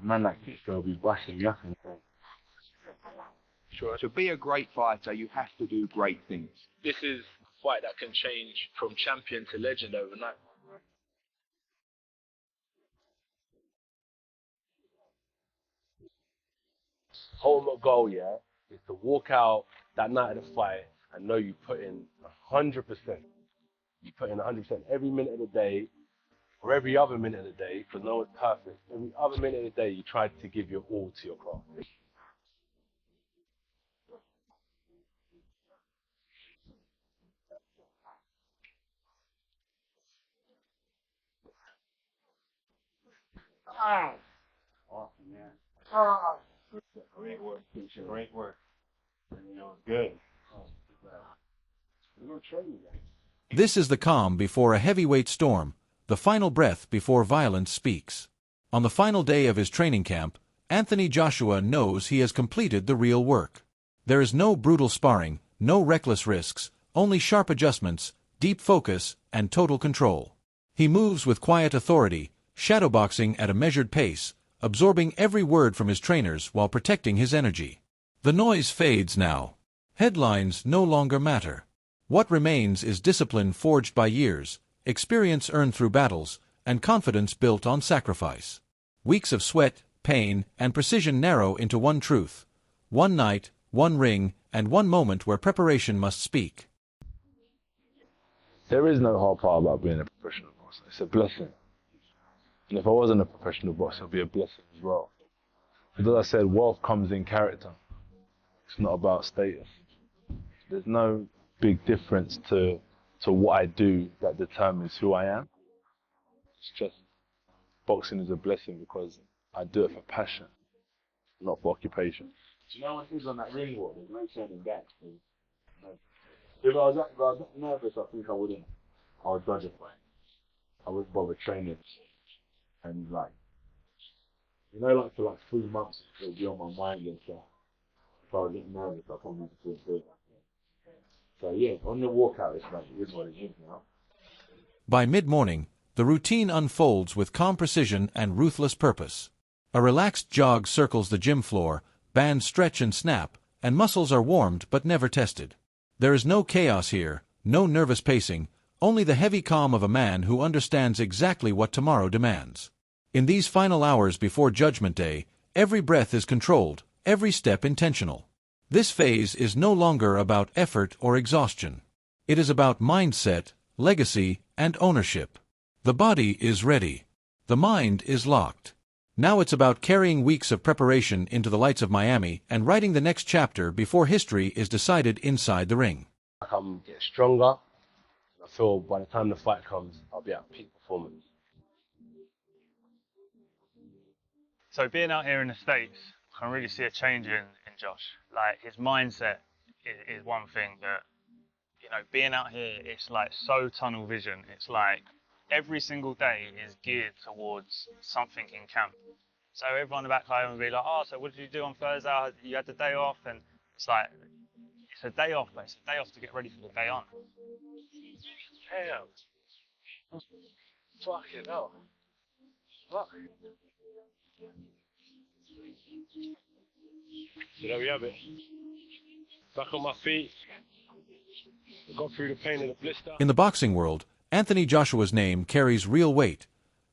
Man like Kitco will be brushing me up and Sure. To be a great fighter, you have to do great things. This is a fight that can change from champion to legend overnight. Ultimate goal, yeah, is to walk out that night of the fight and know you put in 100%. You put in 100% every minute of the day, or every other minute of the day, because no one's perfect. Every other minute of the day, you try to give your all to your craft. great work, teacher. Great work. Good. We're gonna train you guys. This is the calm before a heavyweight storm, the final breath before violence speaks. On the final day of his training camp, Anthony Joshua knows he has completed the real work. There is no brutal sparring, no reckless risks, only sharp adjustments, deep focus, and total control. He moves with quiet authority, shadowboxing at a measured pace, absorbing every word from his trainers while protecting his energy. The noise fades now. Headlines no longer matter. What remains is discipline forged by years, experience earned through battles, and confidence built on sacrifice. Weeks of sweat, pain, and precision narrow into one truth: one night, one ring, and one moment where preparation must speak. There is no hard part about being a professional boxer. It's a blessing. And if I wasn't a professional boxer, it would be a blessing as well. Because as I said, wealth comes in character. It's not about status. There's no big difference to what I do that determines who I am. It's just boxing is a blessing because I do it for passion, not for occupation. Do you know when he was on that ring walk, there's no turning back. If I was that nervous, I think I wouldn't. I would dodge a fight. I wouldn't bother training. And like, like for like 3 months, it would be on my mind and stuff. If I was getting nervous, I probably wouldn't do it. So yeah, on the walkout, it's like, it is what it is now. By mid-morning, the routine unfolds with calm precision and ruthless purpose. A relaxed jog circles the gym floor, bands stretch and snap, and muscles are warmed but never tested. There is no chaos here, no nervous pacing, only the heavy calm of a man who understands exactly what tomorrow demands. In these final hours before Judgment Day, every breath is controlled, every step intentional. This phase is no longer about effort or exhaustion. It is about mindset, legacy, and ownership. The body is ready. The mind is locked. Now it's about carrying weeks of preparation into the lights of Miami and writing the next chapter before history is decided inside the ring. I'm getting stronger. I feel by the time the fight comes, I'll be at peak performance. So being out here in the States, I can really see a change in Josh. Like, his mindset is one thing that, being out here, it's like so tunnel vision. It's like every single day is geared towards something in camp. So everyone back home will be like, oh, so what did you do on Thursday? You had the day off? And it's like, it's a day off, but it's a day off to get ready for the day on. Damn. Fucking hell. Fuck. So there we have it. Back on my feet. Got through the pain of the blister. In the boxing world, Anthony Joshua's name carries real weight.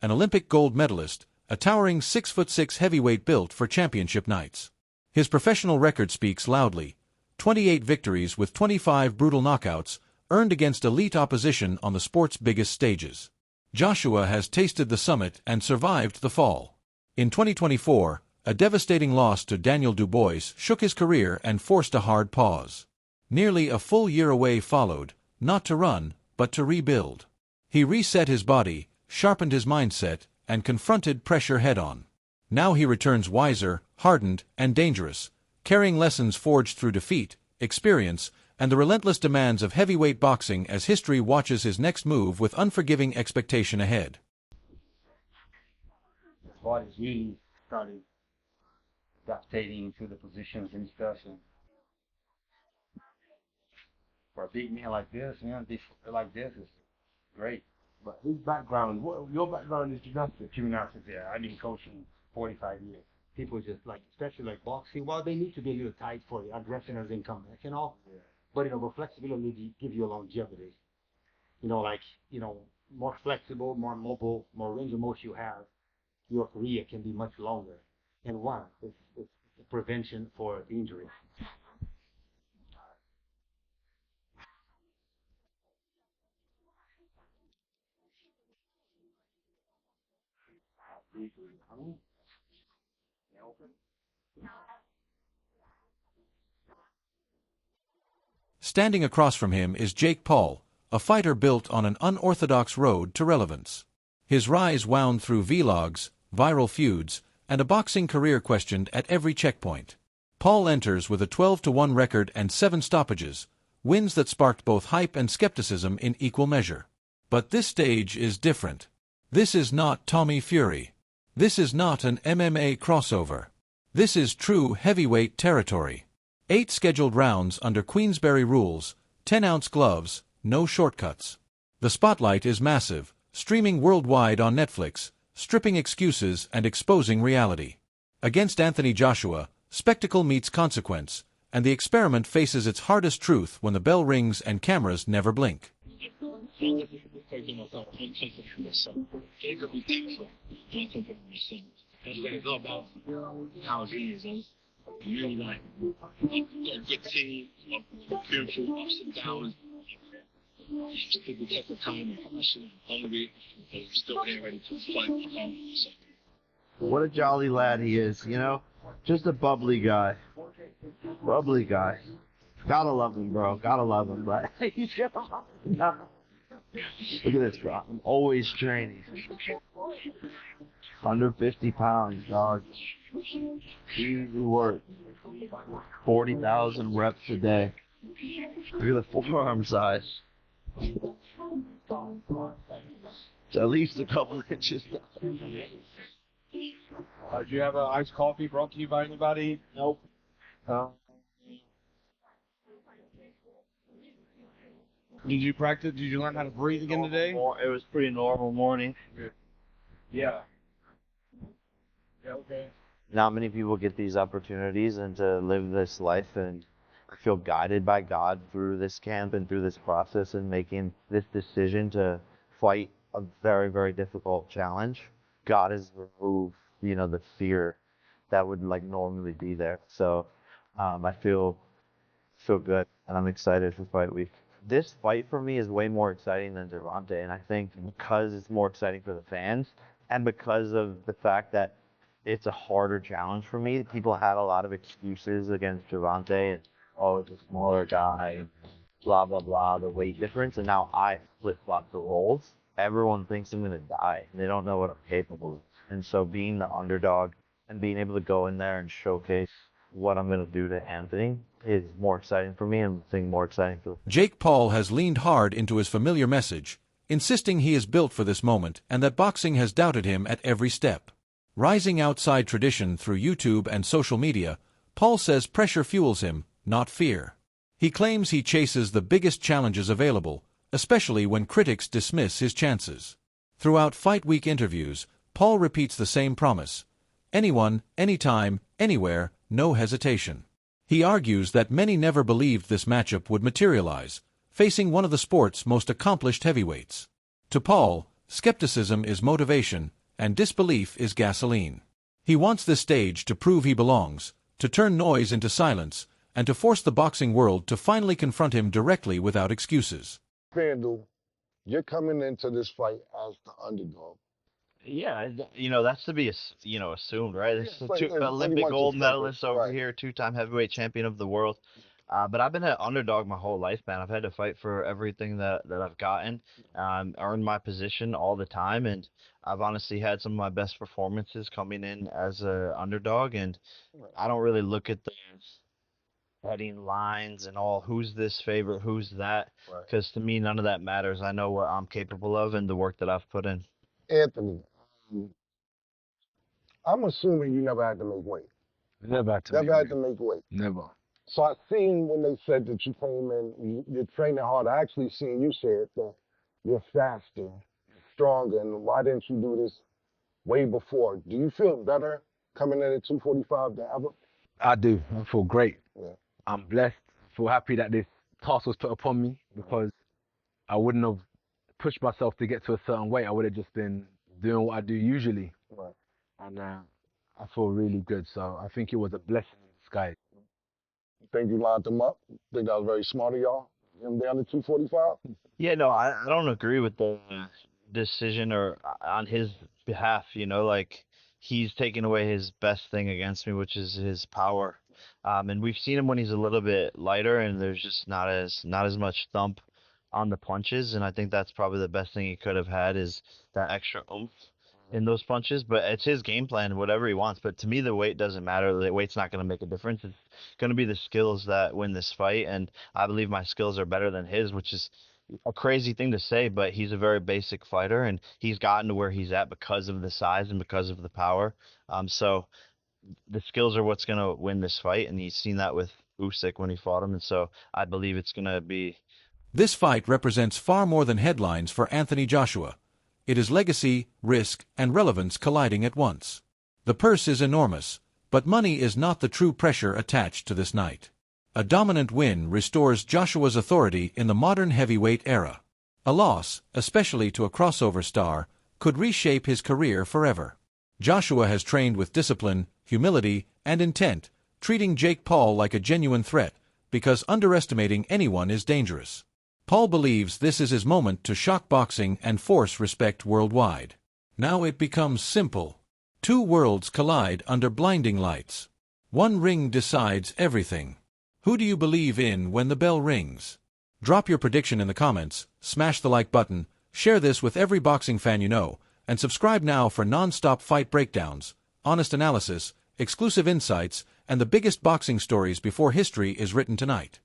An Olympic gold medalist, a towering 6'6" heavyweight built for championship nights. His professional record speaks loudly. 28 victories with 25 brutal knockouts, earned against elite opposition on the sport's biggest stages. Joshua has tasted the summit and survived the fall. In 2024, a devastating loss to Daniel Dubois shook his career and forced a hard pause. Nearly a full year away followed, not to run, but to rebuild. He reset his body, sharpened his mindset, and confronted pressure head-on. Now he returns wiser, hardened, and dangerous, carrying lessons forged through defeat, experience, and the relentless demands of heavyweight boxing as history watches his next move with unforgiving expectation ahead. His body's really started adapting to the positions and stuff. And for a big man like this, like this is great. But his background, your background is gymnastics. Gymnastics, yeah. I've been coaching 45 years. People just like, especially like boxing, well, they need to be a little tight for the aggression as they come back and all. Yeah. But, but flexibility give you a longevity. Like, more flexible, more mobile, more range of motion you have, your career can be much longer. And one, it's prevention for the injury. Standing across from him is Jake Paul, a fighter built on an unorthodox road to relevance. His rise wound through vlogs, viral feuds, and a boxing career questioned at every checkpoint. Paul enters with a 12-1 record and 7 stoppages, wins that sparked both hype and skepticism in equal measure. But this stage is different. This is not Tommy Fury. This is not an MMA crossover. This is true heavyweight territory. 8 scheduled rounds under Queensberry rules, 10-ounce gloves, no shortcuts. The spotlight is massive, streaming worldwide on Netflix, stripping excuses and exposing reality. Against Anthony Joshua, spectacle meets consequence, and the experiment faces its hardest truth when the bell rings and cameras never blink. Really like a good team, been through ups and downs. Just took the test of time and passion and hungry, and still here ready to fight. What a jolly lad he is, Just a bubbly guy. Bubbly guy. Gotta love him, bro. Gotta love him, but look at this, bro. I'm always training. 150 pounds, dog. Easy work. 40,000 reps a day. Look at the forearm size. It's at least a couple inches. Did you have an iced coffee brought to you by anybody? Nope. Did you practice? Did you learn how to breathe again today? It was pretty normal morning. Yeah. Yeah, okay. Not many people get these opportunities and to live this life, and I feel guided by God through this camp and through this process and making this decision to fight a very, very difficult challenge. God has removed, the fear that would normally be there. So I feel good, and I'm excited for fight week. This fight for me is way more exciting than Gervonta, and I think because it's more exciting for the fans and because of the fact that it's a harder challenge for me. People had a lot of excuses against Gervonta and, it's a smaller guy, blah, blah, blah, the weight difference. And now I flip-flop the roles. Everyone thinks I'm going to die. And they don't know what I'm capable of. And so being the underdog and being able to go in there and showcase what I'm going to do to Anthony is more exciting for me and I think more exciting for Jake Paul has leaned hard into his familiar message, insisting he is built for this moment and that boxing has doubted him at every step. Rising outside tradition through YouTube and social media, Paul says pressure fuels him, not fear. He claims he chases the biggest challenges available, especially when critics dismiss his chances. Throughout Fight Week interviews, Paul repeats the same promise: anyone, anytime, anywhere, no hesitation. He argues that many never believed this matchup would materialize, facing one of the sport's most accomplished heavyweights. To Paul, skepticism is motivation, and disbelief is gasoline. He wants this stage to prove he belongs, to turn noise into silence, and to force the boxing world to finally confront him directly without excuses. FanDuel, you're coming into this fight as the underdog. Yeah, that's to be, assumed, right? This is Like, Olympic gold medalist over right here, 2-time heavyweight champion of the world. But I've been an underdog my whole life, man. I've had to fight for everything that I've gotten, earned my position all the time, and I've honestly had some of my best performances coming in as an underdog, and I don't really look at the betting lines and all, who's this favorite, who's that, because to me, none of that matters. I know what I'm capable of and the work that I've put in. Anthony, I'm assuming you never had to make weight. Never had to make weight. Never. So I seen when they said that you came in, you're training hard. I actually seen you said that you're faster, stronger, and why didn't you do this way before. Do you feel better coming in at 245 than ever? I do. I feel great. Yeah. I'm blessed. I feel happy that this task was put upon me because I wouldn't have pushed myself to get to a certain weight. I would have just been doing what I do usually. Right. And I feel really good. So I think it was a blessing in disguise. You think you lined them up? Think that was very smart of y'all? Him down to 245? Yeah, no, I don't agree with the decision or on his behalf, like he's taken away his best thing against me, which is his power. And we've seen him when he's a little bit lighter and there's just not as much thump on the punches, and I think that's probably the best thing he could have had is that extra oomph in those punches. But it's his game plan, whatever he wants. But to me, the weight doesn't matter. The weight's not going to make a difference. It's going to be the skills that win this fight, and I believe my skills are better than his, which is a crazy thing to say, but he's a very basic fighter, and he's gotten to where he's at because of the size and because of the power. So the skills are what's going to win this fight, and he's seen that with Usyk when he fought him, and so I believe it's going to be. This fight represents far more than headlines for Anthony Joshua. It is legacy, risk, and relevance colliding at once. The purse is enormous, but money is not the true pressure attached to this night. A dominant win restores Joshua's authority in the modern heavyweight era. A loss, especially to a crossover star, could reshape his career forever. Joshua has trained with discipline, humility, and intent, treating Jake Paul like a genuine threat, because underestimating anyone is dangerous. Paul believes this is his moment to shock boxing and force respect worldwide. Now it becomes simple. Two worlds collide under blinding lights. One ring decides everything. Who do you believe in when the bell rings? Drop your prediction in the comments, smash the like button, share this with every boxing fan you know, and subscribe now for non-stop fight breakdowns, honest analysis, exclusive insights, and the biggest boxing stories before history is written tonight.